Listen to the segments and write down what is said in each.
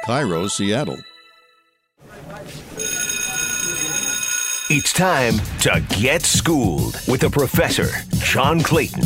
Cairo, Seattle. It's time to get schooled with the professor, John Clayton.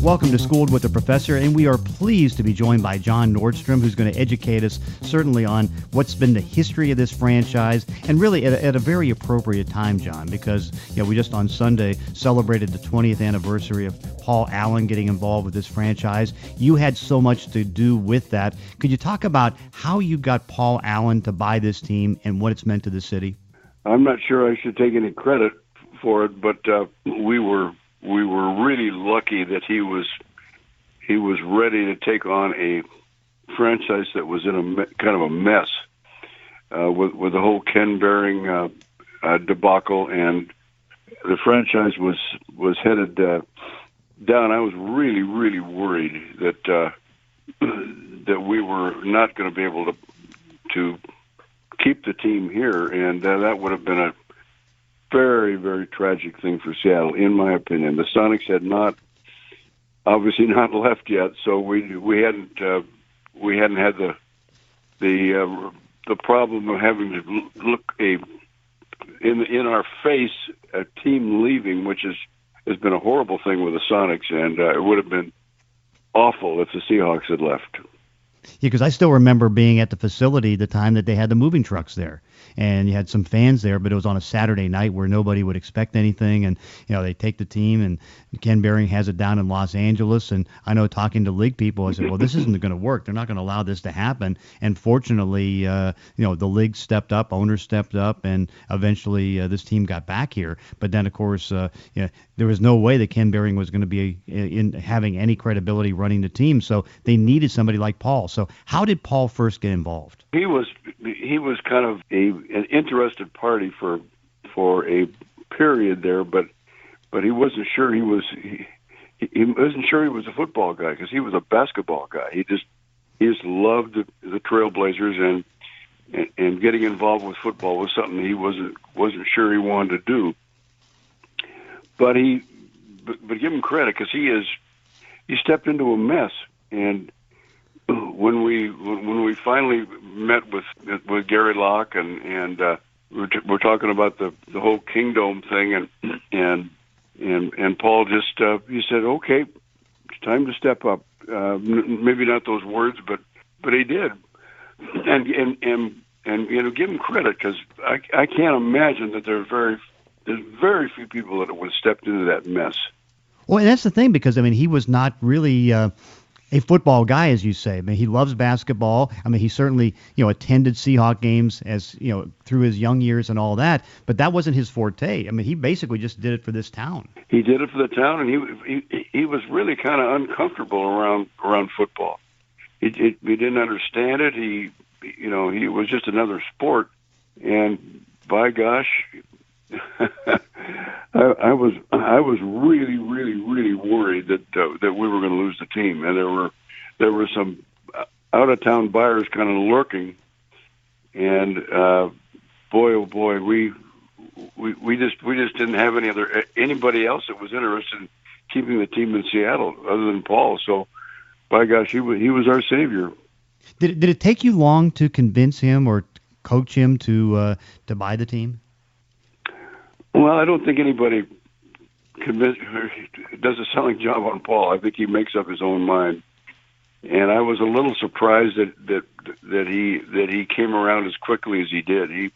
Welcome to Schooled with the Professor, and we are pleased to be joined by John Nordstrom, who's going to educate us certainly on what's been the history of this franchise, and really at a very appropriate time, John, because we just on Sunday celebrated the 20th anniversary of Paul Allen getting involved with this franchise. You had so much to do with that. Could you talk about how you got Paul Allen to buy this team and what it's meant to the city? I'm not sure I should take any credit for it, but we were really lucky that he was ready to take on a franchise that was in a kind of a mess with the whole Ken Behring debacle, and the franchise was headed down. I was really worried that we were not going to be able to keep the team here, and that would have been a very, very tragic thing for Seattle, in my opinion. The Sonics had obviously not left yet, so we hadn't had the problem of having to look in our face a team leaving, which has been a horrible thing with the Sonics, and it would have been awful if the Seahawks had left. Yeah, because I still remember being at the facility the time that they had the moving trucks there, and you had some fans there, but it was on a Saturday night where nobody would expect anything, and they take the team, and Ken Behring has it down in Los Angeles, and I know talking to league people, I said, well, this isn't going to work. They're not going to allow this to happen, and fortunately, the league stepped up, owners stepped up, and eventually this team got back here. But then, of course, there was no way that Ken Behring was going to be in having any credibility running the team, so they needed somebody like Paul. So how did Paul first get involved? He was kind of an interested party for a period there, but he wasn't sure he wasn't sure he was a football guy, because he was a basketball guy. He just loved the Trailblazers, and getting involved with football was something he wasn't sure he wanted to do. But give him credit, because he stepped into a mess. And when we finally met with Gary Locke, and we're talking about the whole Kingdom thing, and Paul just he said, okay, it's time to step up. Maybe not those words, but he did, and give him credit, because I can't imagine that there's very few people that would have stepped into that mess. Well, and that's the thing, because he was not really a football guy, as you say. He loves basketball. He certainly, attended Seahawk games as, through his young years and all that, but that wasn't his forte. He basically just did it for this town. He did it for the town, and he was really kind of uncomfortable around football. He didn't understand it. He was just another sport, and by gosh, I was really worried that we were going to lose the team, and there were some out of town buyers kind of lurking, and boy oh boy, we just didn't have anybody else that was interested in keeping the team in Seattle other than Paul. So by gosh, he was our savior. Did it take you long to convince him or coach him to buy the team? Well, I don't think anybody does a selling job on Paul. I think he makes up his own mind, and I was a little surprised that he came around as quickly as he did. I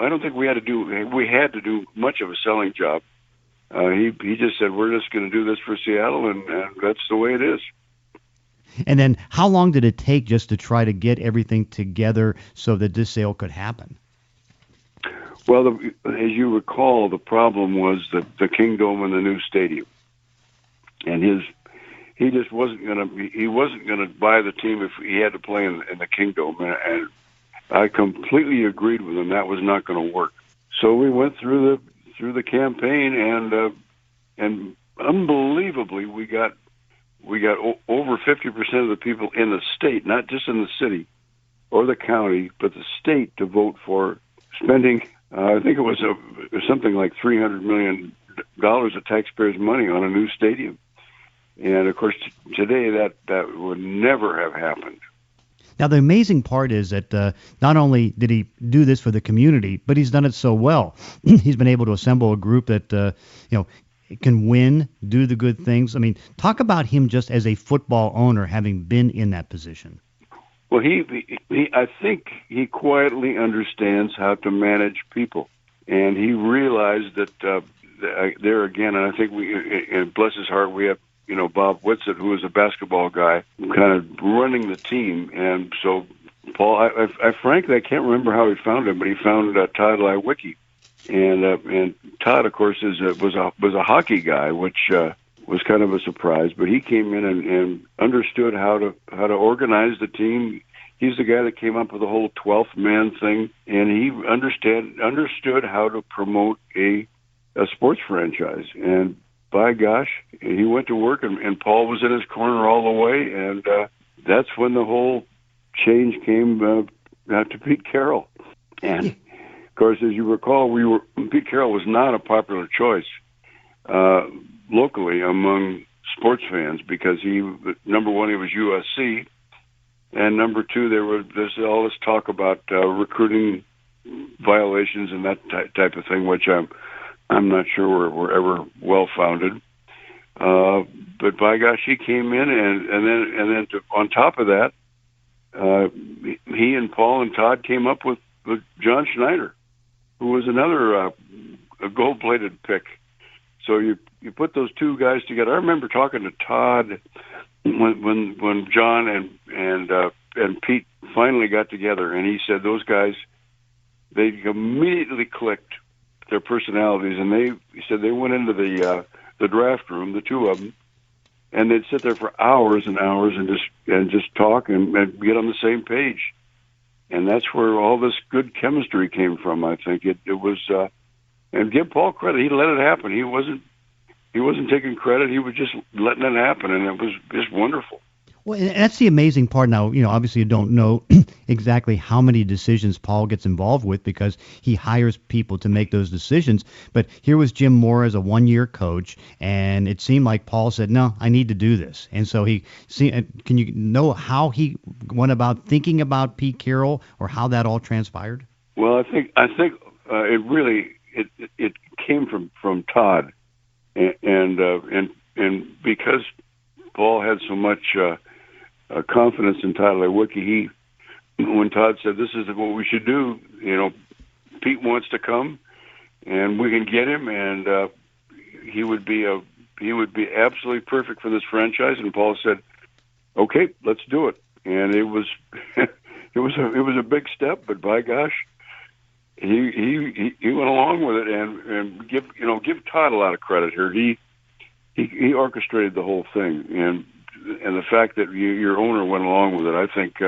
don't think we had to do much of a selling job. He just said, we're just going to do this for Seattle, and that's the way it is. And then how long did it take just to try to get everything together so that this sale could happen? Well, as you recall, the problem was the Kingdom and the new stadium, and he just wasn't gonna buy the team if he had to play in the Kingdom, and I completely agreed with him. That was not going to work. So we went through the campaign, and unbelievably, we got over 50% of the people in the state, not just in the city or the county, but the state, to vote for spending. I think it was something like $300 million of taxpayers' money on a new stadium. And of course, today that would never have happened. Now, the amazing part is that not only did he do this for the community, but he's done it so well. He's been able to assemble a group that, can win, do the good things. I mean, talk about him just as a football owner, having been in that position. Well, I think he quietly understands how to manage people, and he realized that there again, and I think and bless his heart, we have Bob Whitsitt, who was a basketball guy, kind of running the team, and so Paul, I frankly I can't remember how he found him, but he found Todd Lewicki, and Todd, of course, was a hockey guy, which was kind of a surprise, but he came in and understood how to organize the team. He's the guy that came up with the whole 12th man thing, and he understood how to promote a sports franchise. And by gosh, he went to work, and Paul was in his corner all the way, and that's when the whole change came to Pete Carroll. And of course, as you recall, Pete Carroll was not a popular choice locally among sports fans because number one, he was USC, and number two, there's all this talk about recruiting violations and that type of thing, which I'm not sure were ever well founded. But by gosh, he came in, and then on top of that, he and Paul and Todd came up with John Schneider, who was another a gold-plated pick. So you put those two guys together. I remember talking to Todd when John and Pete finally got together, and he said those guys, they immediately clicked, their personalities, and he said they went into the draft room, the two of them, and they'd sit there for hours and hours and just talk and get on the same page. And that's where all this good chemistry came from. I think it was, and give Paul credit, he let it happen. He wasn't taking credit. He was just letting it happen, and it was just wonderful. Well, and that's the amazing part. Now, obviously you don't know exactly how many decisions Paul gets involved with because he hires people to make those decisions. But here was Jim Moore as a one-year coach, and it seemed like Paul said, no, I need to do this. And so can you know how he went about thinking about Pete Carroll or how that all transpired? Well, I think it really came from Todd, and because Paul had so much confidence in Todd Lewicki, when Todd said, this is what we should do, Pete wants to come and we can get him, and he would be absolutely perfect for this franchise. And Paul said, okay, let's do it. And it was it was a big step, but by gosh, he went along with it, and give Todd a lot of credit here. He orchestrated the whole thing, and the fact that your owner went along with it, I think,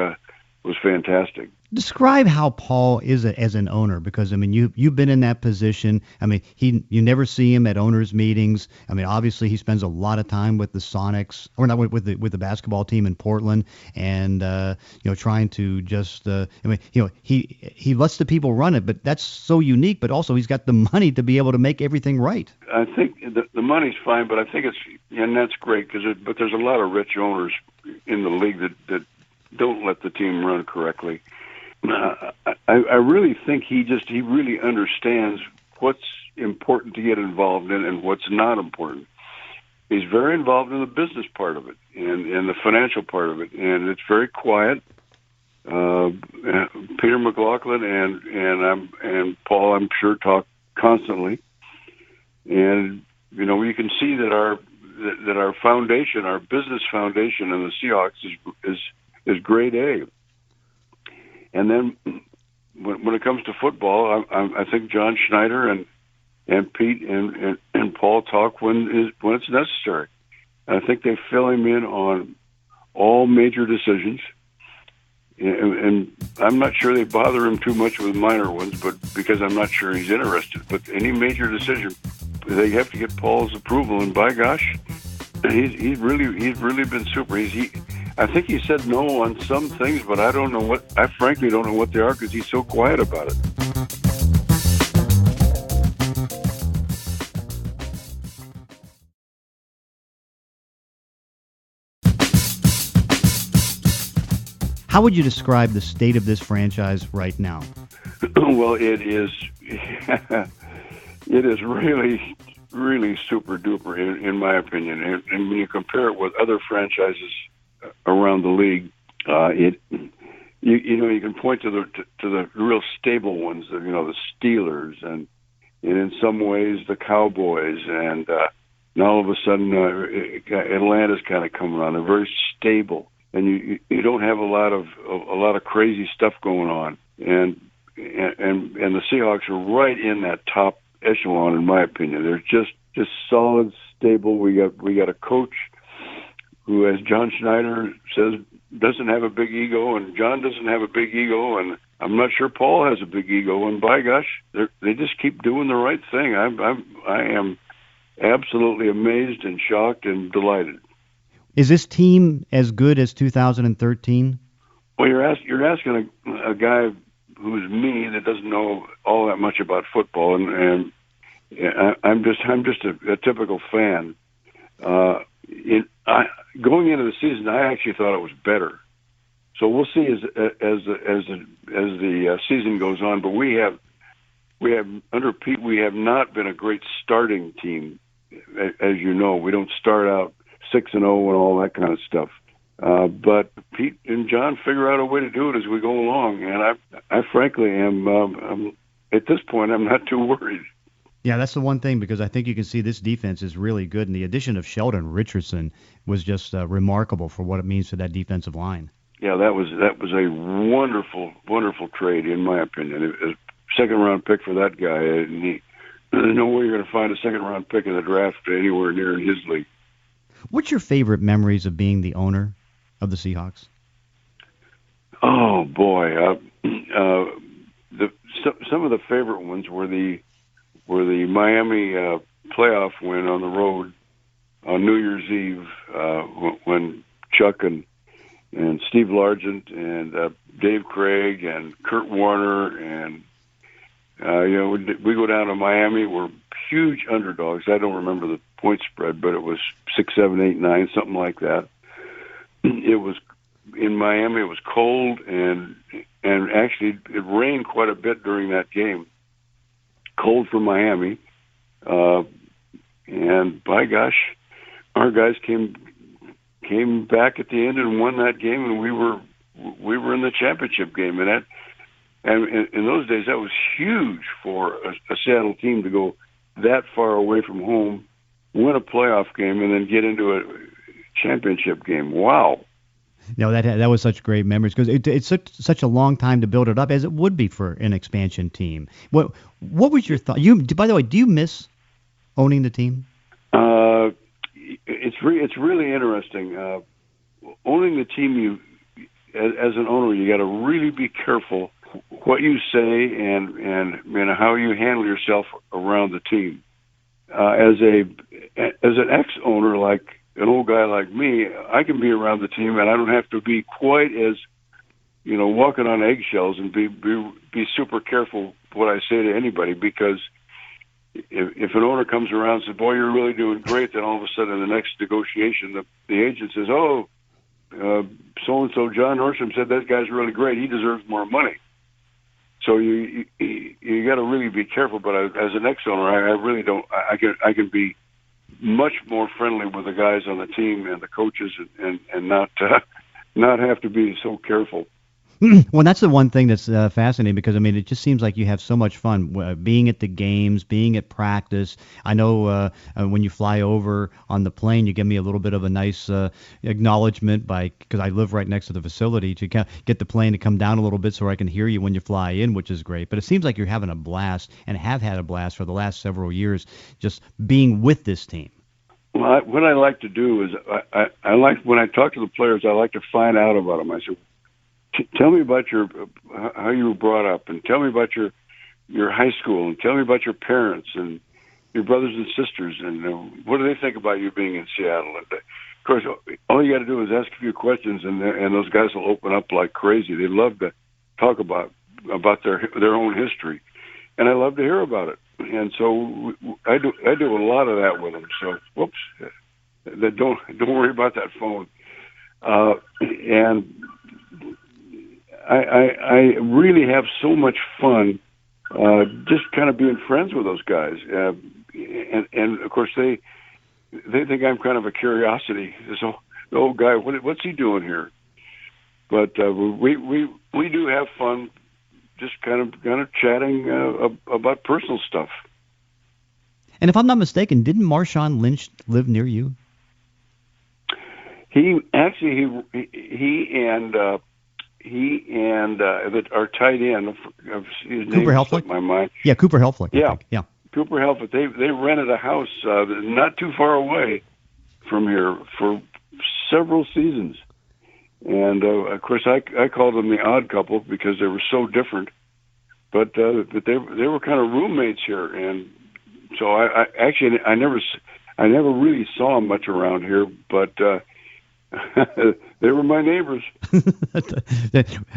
was fantastic. Describe how Paul is as an owner, because you've been in that position. You never see him at owners' meetings. Obviously he spends a lot of time with the Sonics, or not with the basketball team in Portland, and trying to just he lets the people run it, but that's so unique. But also he's got the money to be able to make everything right. I think the money's fine, but I think and that's great but there's a lot of rich owners in the league that don't let the team run correctly. I really think he really understands what's important to get involved in and what's not important. He's very involved in the business part of it and the financial part of it, and it's very quiet. Peter McLaughlin and Paul, I'm sure, talk constantly, and you can see that our foundation, our business foundation in the Seahawks is grade A. And then when it comes to football, I think John Schneider and Pete and Paul talk when it's necessary. And I think they fill him in on all major decisions. And I'm not sure they bother him too much with minor ones, but because I'm not sure he's interested. But any major decision, they have to get Paul's approval. And by gosh, he's really been super. I think he said no on some things, but I frankly don't know what they are because he's so quiet about it. How would you describe the state of this franchise right now? Well, it is it is really, really super duper in my opinion. And when you compare it with other franchises around the league, you can point to the real stable ones, the Steelers and in some ways the Cowboys, and now all of a sudden Atlanta's kind of coming on. They're very stable, and you don't have a lot of crazy stuff going on, and the Seahawks are right in that top echelon in my opinion. They're just solid, stable. We got a coach who, as John Schneider says, doesn't have a big ego, and John doesn't have a big ego, and I'm not sure Paul has a big ego. And by gosh, they just keep doing the right thing. I am absolutely amazed and shocked and delighted. Is this team as good as 2013? Well, you're asking a guy who's me that doesn't know all that much about football, and I'm just a typical fan. Going into the season, I actually thought it was better. So we'll see as the season goes on. But we have under Pete, we have not been a great starting team, as you know. We don't start out 6-0 and all that kind of stuff. But Pete and John figure out a way to do it as we go along, and I frankly am at this point I'm not too worried. Yeah, that's the one thing, because I think you can see this defense is really good, and the addition of Sheldon Richardson was just remarkable for what it means for that defensive line. Yeah, that was a wonderful trade in my opinion. It was a second-round pick for that guy, and there's no way you're going to find a second-round pick in the draft anywhere near in his league. What's your favorite memories of being the owner of the Seahawks? Oh boy, some of the favorite ones were the Miami playoff win on the road on New Year's Eve when Chuck and Steve Largent and Dave Craig and Kurt Warner and we go down to Miami. We're huge underdogs. I don't remember the point spread, but it was 6, 7, 8, 9, something like that. It was in Miami. It was cold and actually it rained quite a bit during that game. Cold for Miami, and by gosh, our guys came back at the end and won that game, and we were in the championship game, and in those days that was huge for a Seattle team to go that far away from home, win a playoff game, and then get into a championship game. Wow. No, that was such great memories, because it's such a long time to build it up, as it would be for an expansion team. What was your thought? By the way, do you miss owning the team? It's really interesting. Owning the team, as an owner, you got to really be careful what you say and how you handle yourself around the team. As an ex-owner, like an old guy like me, I can be around the team, and I don't have to be quite as, walking on eggshells and be super careful what I say to anybody, because if an owner comes around and says, "Boy, you're really doing great," then all of a sudden in the next negotiation, the agent says, "Oh, so-and-so John Nordstrom said that guy's really great. He deserves more money." So you got to really be careful. But as an ex-owner, I really don't. I can be much more friendly with the guys on the team and the coaches, and not have to be so careful. Well, that's the one thing that's fascinating, because it just seems like you have so much fun being at the games, being at practice. I know when you fly over on the plane, you give me a little bit of a nice acknowledgement because I live right next to the facility, to get the plane to come down a little bit so I can hear you when you fly in, which is great. But it seems like you're having a blast, and have had a blast for the last several years, just being with this team. Well, what I like to do is I like, when I talk to the players, I like to find out about them. I say, tell me about how you were brought up, and tell me about your high school, and tell me about your parents and your brothers and sisters, and what do they think about you being in Seattle? And of course, all you got to do is ask a few questions, and those guys will open up like crazy. They love to talk about their own history, and I love to hear about it. And so I do a lot of that with them. So whoops, don't worry about that phone. And I really have so much fun just kind of being friends with those guys. And of course, they think I'm kind of a curiosity. So, the old guy, what's he doing here? But we do have fun, just kind of chatting about personal stuff. And if I'm not mistaken, didn't Marshawn Lynch live near you? He and our tight end, his name Cooper Helflich? slipped my mind. Yeah, Cooper Helflich. Yeah. Yeah. Cooper Helflich. They rented a house not too far away from here for several seasons, and of course I called them the odd couple because they were so different. But they were kind of roommates here, and so I never really saw them much around here, but. They were my neighbors.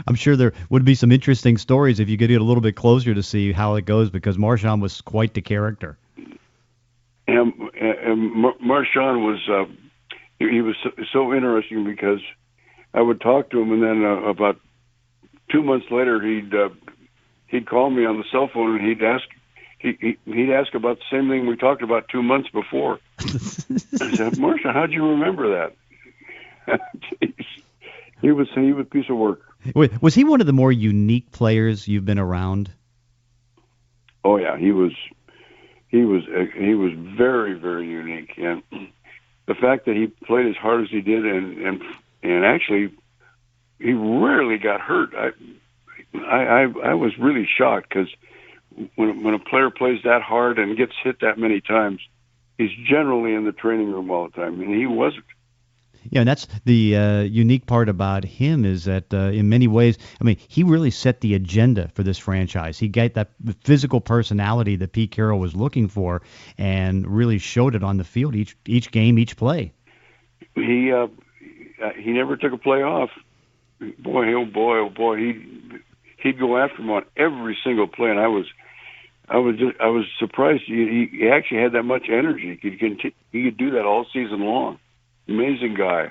I'm sure there would be some interesting stories if you could get a little bit closer to see how it goes, because Marshawn was quite the character. And Marshawn was he was so interesting because I would talk to him, and then about 2 months later he'd call me on the cell phone and he'd ask about the same thing we talked about 2 months before. I said, Marshawn, how'd you remember that? He was a piece of work. Was he one of the more unique players you've been around? Oh yeah, he was very, very unique, and the fact that he played as hard as he did, and actually he rarely got hurt. I was really shocked, because when a player plays that hard and gets hit that many times, he's generally in the training room all the time, and he wasn't. Yeah, and that's the unique part about him, is that in many ways, I mean, he really set the agenda for this franchise. He got that physical personality that Pete Carroll was looking for, and really showed it on the field each game, each play. He never took a play off. Boy, oh boy, oh boy, he'd go after him on every single play, and I was surprised he actually had that much energy. He could do that all season long. Amazing guy.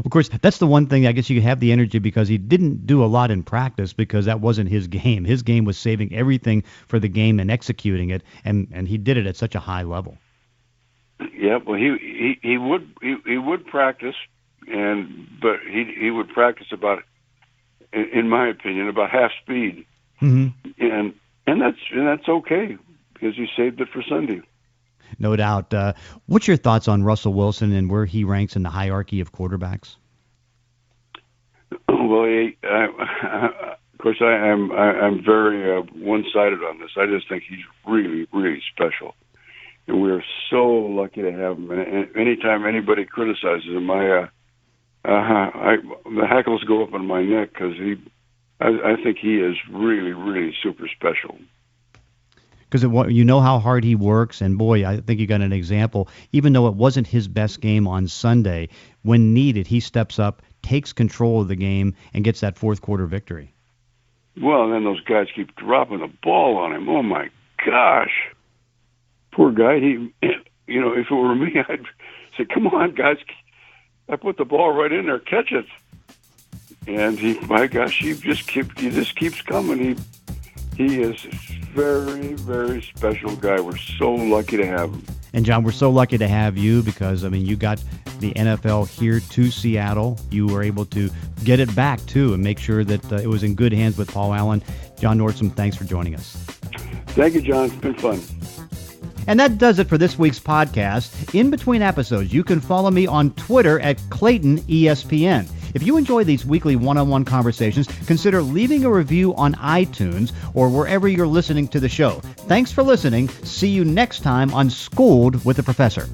Of course, that's the one thing, I guess you have the energy, because he didn't do a lot in practice, because that wasn't his game. His game was saving everything for the game and executing it, and he did it at such a high level. Yeah, well, he would practice, but he would practice about, in my opinion, about half speed, and that's okay, because he saved it for Sunday. No doubt. What's your thoughts on Russell Wilson and where he ranks in the hierarchy of quarterbacks? Well, of course, I'm very one-sided on this. I just think he's really, really special, and we're so lucky to have him. And anytime anybody criticizes him, the hackles go up on my neck, because I think he is really, really super special. Because you know how hard he works, and boy, I think you got an example. Even though it wasn't his best game on Sunday, when needed, he steps up, takes control of the game, and gets that fourth quarter victory. Well, and then those guys keep dropping the ball on him. Oh my gosh, poor guy. If it were me, I'd say, "Come on, guys, I put the ball right in there, catch it." And he just keeps coming. He is very, very special guy. We're so lucky to have him. And John, we're so lucky to have you, because, I mean, you got the NFL here to Seattle. You were able to get it back, too, and make sure that it was in good hands with Paul Allen. John Nordstrom, thanks for joining us. Thank you, John. It's been fun. And that does it for this week's podcast. In between episodes, you can follow me on Twitter at Clayton ESPN. If you enjoy these weekly one-on-one conversations, consider leaving a review on iTunes or wherever you're listening to the show. Thanks for listening. See you next time on Schooled with the Professor.